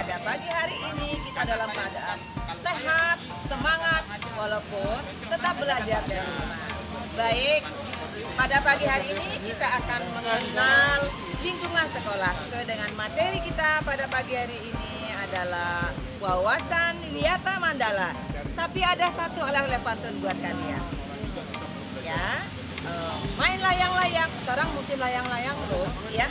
pada pagi hari ini kita dalam keadaan sehat, semangat, walaupun tetap belajar dari rumah. Baik, pada pagi hari ini kita akan mengenal lingkungan sekolah sesuai dengan materi kita pada pagi hari ini adalah wawasan Wiyata Mandala. Tapi ada satu oleh-oleh pantun buat kalian. Ya, main layang-layang. Sekarang musim layang-layang loh, ya.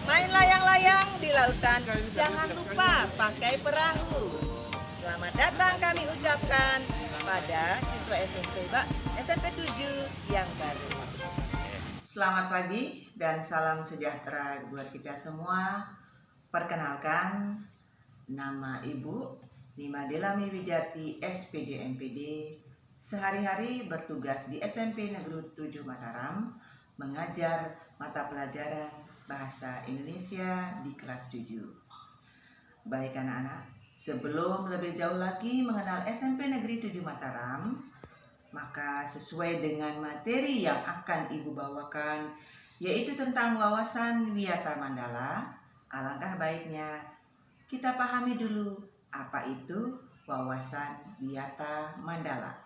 Main layang-layang di lautan. Jangan lupa pakai perahu. Selamat datang kami ucapkan pada siswa SMP 7 yang baru. Selamat pagi dan salam sejahtera buat kita semua. Perkenalkan, nama Ibu Nima Delami Wijati, SPD MPD, sehari-hari bertugas di SMP Negeri 7 Mataram, mengajar mata pelajaran Bahasa Indonesia di kelas 7. Baik anak-anak, sebelum lebih jauh lagi mengenal SMP Negeri 7 Mataram, maka sesuai dengan materi yang akan Ibu bawakan, yaitu tentang wawasan Wiyata Mandala, alangkah baiknya kita pahami dulu apa itu wawasan Wiyata Mandala.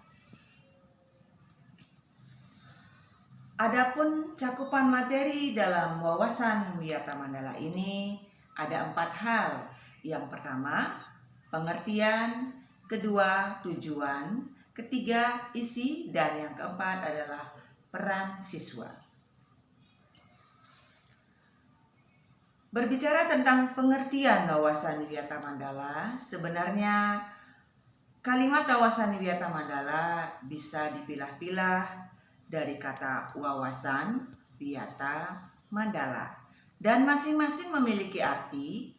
Adapun cakupan materi dalam wawasan Wiyata Mandala ini ada 4 hal. Yang pertama, pengertian, kedua, tujuan, ketiga, isi, dan yang keempat adalah peran siswa. Berbicara tentang pengertian wawasan Wiyata Mandala, sebenarnya kalimat wawasan Wiyata Mandala bisa dipilah-pilah dari kata wawasan, Wiyata, Mandala, dan masing-masing memiliki arti.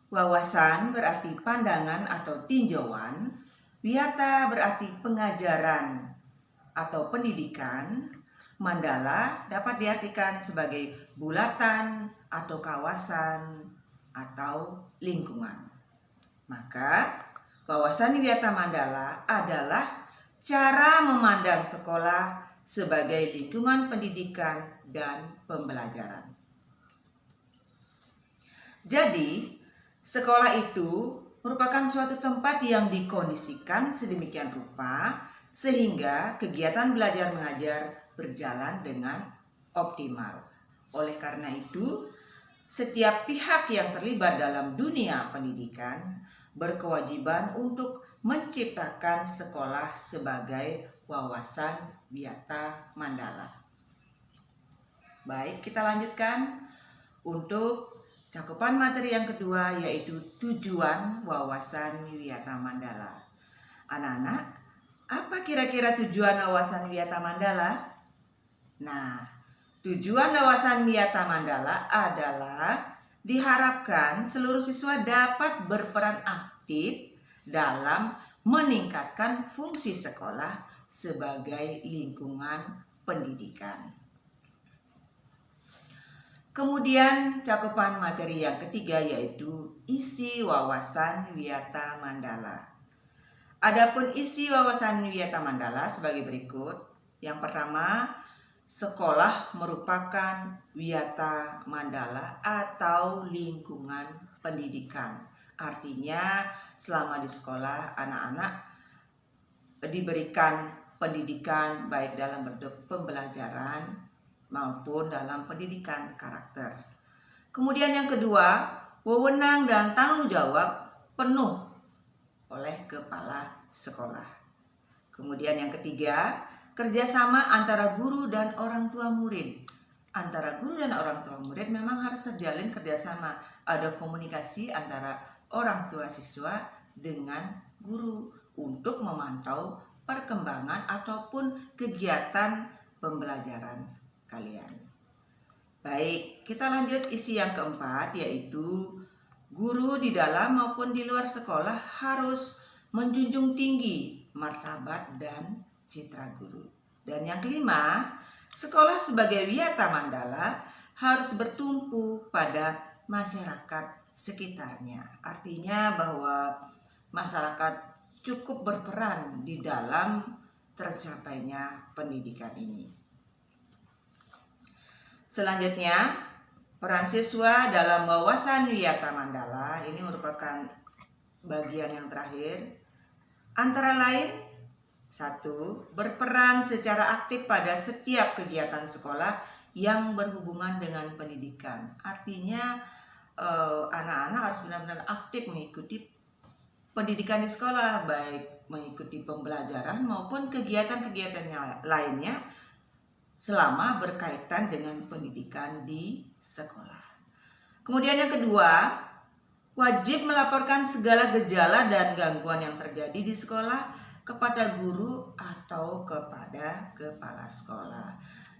Wawasan berarti pandangan atau tinjauan, Wiyata berarti pengajaran atau pendidikan, Mandala dapat diartikan sebagai bulatan atau kawasan atau lingkungan. Maka wawasan Wiyata Mandala adalah cara memandang sekolah sebagai lingkungan pendidikan dan pembelajaran. Jadi, sekolah itu merupakan suatu tempat yang dikondisikan sedemikian rupa sehingga kegiatan belajar mengajar berjalan dengan optimal. Oleh karena itu, setiap pihak yang terlibat dalam dunia pendidikan berkewajiban untuk menciptakan sekolah sebagai wawasan Wiyata Mandala. Baik, kita lanjutkan untuk cakupan materi yang kedua, yaitu tujuan wawasan Wiyata Mandala. Anak-anak, apa kira-kira tujuan wawasan Wiyata Mandala? Nah, tujuan wawasan Wiyata Mandala adalah diharapkan seluruh siswa dapat berperan aktif dalam meningkatkan fungsi sekolah sebagai lingkungan pendidikan. Kemudian cakupan materi yang ketiga yaitu isi wawasan Wiyata Mandala. Adapun isi wawasan Wiyata Mandala sebagai berikut. Yang pertama, sekolah merupakan Wiyata Mandala atau lingkungan pendidikan. Artinya selama di sekolah anak-anak diberikan pendidikan baik dalam bentuk pembelajaran maupun dalam pendidikan karakter. Kemudian yang kedua, wewenang dan tanggung jawab penuh oleh kepala sekolah. Kemudian yang ketiga, kerjasama antara guru dan orang tua murid. Antara guru dan orang tua murid memang harus terjalin kerjasama. Ada komunikasi antara orang tua siswa dengan guru untuk memantau perkembangan ataupun kegiatan pembelajaran kalian. Baik, kita lanjut isi yang keempat, yaitu guru di dalam maupun di luar sekolah harus menjunjung tinggi martabat dan citra guru. Dan yang kelima, sekolah sebagai Wiyata Mandala harus bertumpu pada masyarakat sekitarnya. Artinya bahwa masyarakat cukup berperan di dalam tercapainya pendidikan ini. Selanjutnya, peran siswa dalam wawasan Wiyata Mandala ini merupakan bagian yang terakhir, antara lain: 1. Berperan secara aktif pada setiap kegiatan sekolah yang berhubungan dengan pendidikan. Artinya anak-anak harus benar-benar aktif mengikuti pendidikan di sekolah, baik mengikuti pembelajaran maupun kegiatan-kegiatan lainnya selama berkaitan dengan pendidikan di sekolah. Kemudian yang kedua, wajib melaporkan segala gejala dan gangguan yang terjadi di sekolah kepada guru atau kepada kepala sekolah.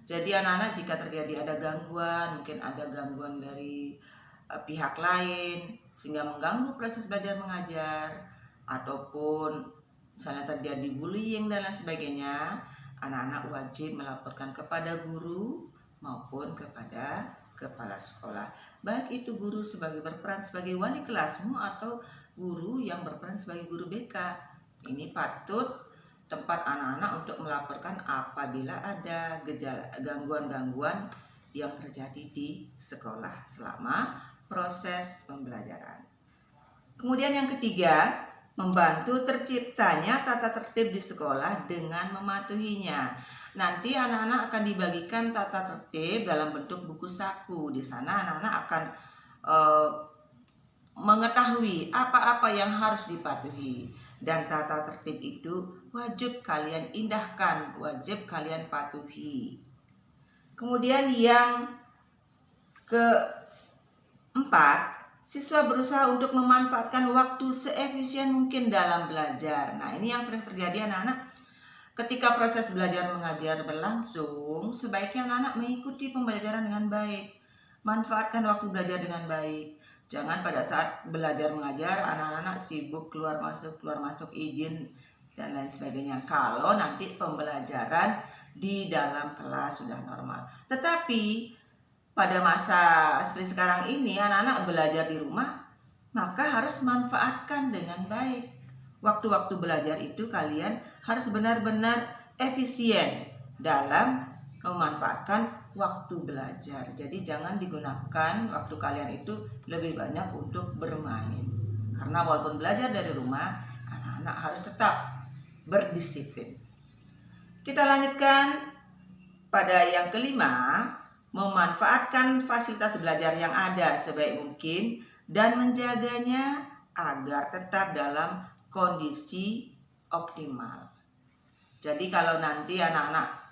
Jadi anak-anak jika terjadi ada gangguan, mungkin ada gangguan dari pihak lain sehingga mengganggu proses belajar mengajar, ataupun misalnya terjadi bullying dan lain sebagainya, anak-anak wajib melaporkan kepada guru maupun kepada kepala sekolah. Baik itu guru berperan sebagai wali kelasmu atau guru yang berperan sebagai guru BK. Ini patut tempat anak-anak untuk melaporkan apabila ada gangguan-gangguan yang terjadi di sekolah selama proses pembelajaran. Kemudian yang ketiga, membantu terciptanya tata tertib di sekolah dengan mematuhinya. Nanti anak-anak akan dibagikan tata tertib dalam bentuk buku saku. Di sana anak-anak akan mengetahui apa-apa yang harus dipatuhi. Dan tata tertib itu wajib kalian indahkan, wajib kalian patuhi. Kemudian yang keempat, siswa berusaha untuk memanfaatkan waktu seefisien mungkin dalam belajar. Nah, ini yang sering terjadi anak-anak. Ketika proses belajar mengajar berlangsung, sebaiknya anak-anak mengikuti pembelajaran dengan baik. Manfaatkan waktu belajar dengan baik. Jangan pada saat belajar mengajar anak-anak sibuk keluar masuk izin dan lain sebagainya. Kalau nanti pembelajaran di dalam kelas sudah normal. Tetapi pada masa seperti sekarang ini anak-anak belajar di rumah, maka harus manfaatkan dengan baik. Waktu-waktu belajar itu kalian harus benar-benar efisien dalam memanfaatkan waktu belajar. Jadi jangan digunakan waktu kalian itu lebih banyak untuk bermain. Karena walaupun belajar dari rumah, anak-anak harus tetap berdisiplin. Kita lanjutkan pada yang kelima, memanfaatkan fasilitas belajar yang ada sebaik mungkin dan menjaganya agar tetap dalam kondisi optimal. Jadi kalau nanti anak-anak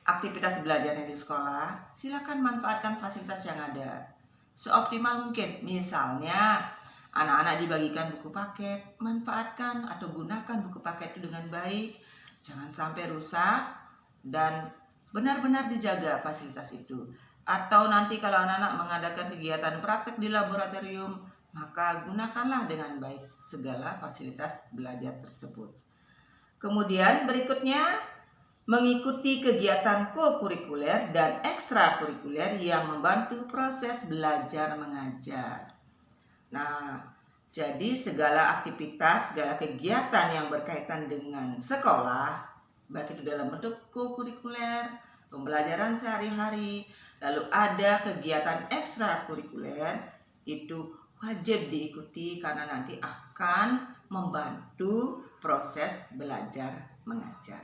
aktivitas belajarnya di sekolah, silakan manfaatkan fasilitas yang ada seoptimal mungkin. Misalnya anak-anak dibagikan buku paket, manfaatkan atau gunakan buku paket itu dengan baik. Jangan sampai rusak dan benar-benar dijaga fasilitas itu. Atau nanti kalau anak-anak mengadakan kegiatan praktek di laboratorium, maka gunakanlah dengan baik segala fasilitas belajar tersebut. Kemudian berikutnya, mengikuti kegiatan kokurikuler dan ekstrakurikuler yang membantu proses belajar mengajar. Nah, jadi segala aktivitas, segala kegiatan yang berkaitan dengan sekolah, baik itu dalam bentuk kokurikuler, pembelajaran sehari-hari, lalu ada kegiatan ekstrakurikuler, itu wajib diikuti karena nanti akan membantu proses belajar mengajar.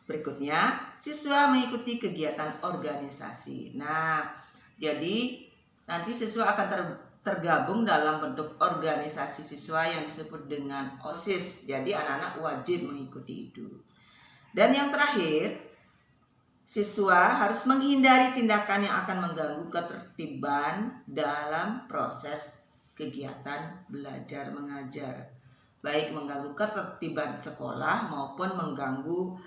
Berikutnya, siswa mengikuti kegiatan organisasi. Nah, jadi nanti siswa akan tergabung dalam bentuk organisasi siswa yang disebut dengan OSIS. Jadi anak-anak wajib mengikuti itu. Dan yang terakhir, siswa harus menghindari tindakan yang akan mengganggu ketertiban dalam proses kegiatan belajar mengajar. Baik mengganggu ketertiban sekolah maupun mengganggu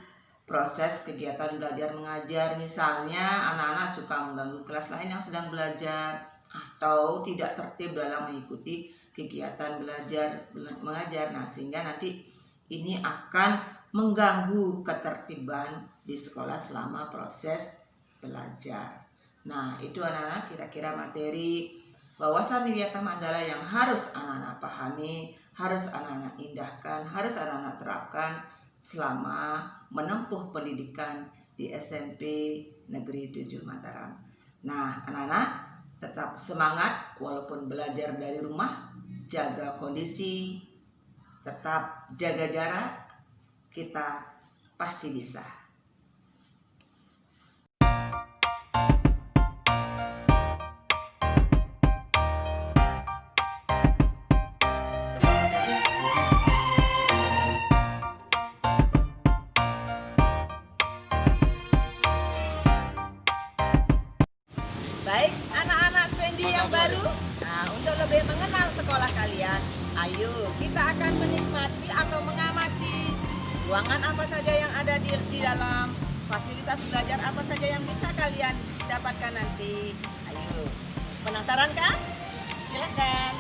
proses kegiatan belajar mengajar. Misalnya anak-anak suka mengganggu kelas lain yang sedang belajar atau tidak tertib dalam mengikuti kegiatan belajar mengajar. Nah, sehingga nanti ini akan mengganggu ketertiban di sekolah selama proses belajar. Nah, itu anak-anak kira-kira materi wawasan Widyata Mandala yang harus anak-anak pahami, harus anak-anak indahkan, harus anak-anak terapkan selama menempuh pendidikan di SMP Negeri 7 Mataram. Nah, anak-anak tetap semangat walaupun belajar dari rumah, jaga kondisi, tetap jaga jarak, kita pasti bisa. Baik, anak-anak Spendi yang baru, untuk lebih mengenal sekolah kalian, ayo kita akan menikmati atau mengamati ruangan apa saja yang ada di dalam, fasilitas belajar apa saja yang bisa kalian dapatkan nanti. Ayo, penasaran kan? Silakan.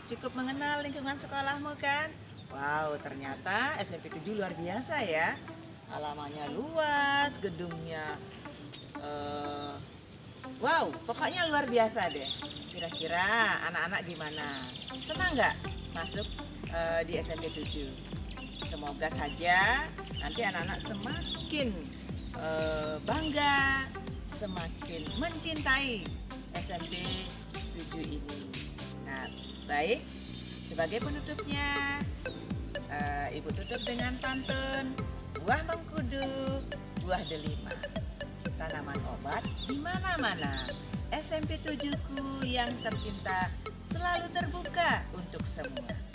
Cukup mengenal lingkungan sekolahmu kan? Wow, ternyata SMP 7 luar biasa ya. Halamannya luas, gedungnya wow, pokoknya luar biasa deh. Kira-kira anak-anak gimana? Senang nggak masuk di SMP 7? Semoga saja nanti anak-anak semakin bangga, semakin mencintai SMP 7 ini. Nah, baik, sebagai penutupnya, Ibu tutup dengan pantun buah mengkudu, buah delima, tanaman obat di mana-mana. SMP 7 ku yang tercinta selalu terbuka untuk semua.